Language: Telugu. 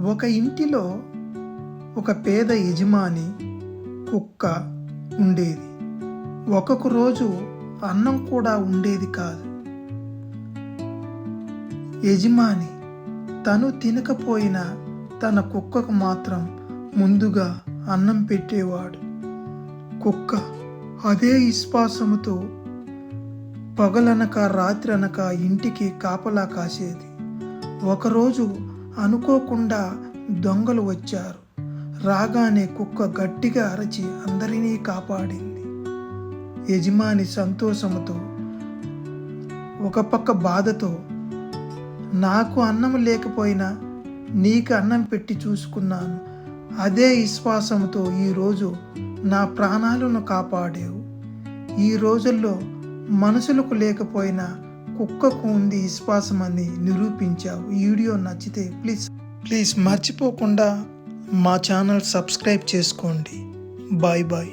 ఒక ఇంటిలో ఒక పేద యజమాని కుక్క ఉండేది. ఒక్కొక్క రోజు అన్నం కూడా ఉండేది కాదు. యజమాని తను తినకపోయినా తన కుక్కకు మాత్రం ముందుగా అన్నం పెట్టేవాడు. కుక్క అదే విశ్వాసముతో పగలనక రాత్రనక ఇంటికి కాపలా కాసేది. ఒకరోజు అనుకోకుండా దొంగలు వచ్చారు. రాగానే కుక్క గట్టిగా అరచి అందరినీ కాపాడింది. యజమాని సంతోషముతో ఒక పక్క బాధతో, నాకు అన్నం లేకపోయినా నీకు అన్నం పెట్టి చూసుకున్నాను, అదే విశ్వాసంతో ఈరోజు నా ప్రాణాలను కాపాడేవు. ఈ రోజుల్లో మనుషులకు లేకపోయినా కుక్కకు ఉంది విశ్వాసం అని నిరూపించావు. ఈ వీడియో నచ్చితే ప్లీజ్ మర్చిపోకుండా మా ఛానల్ సబ్స్క్రైబ్ చేసుకోండి. Bye bye.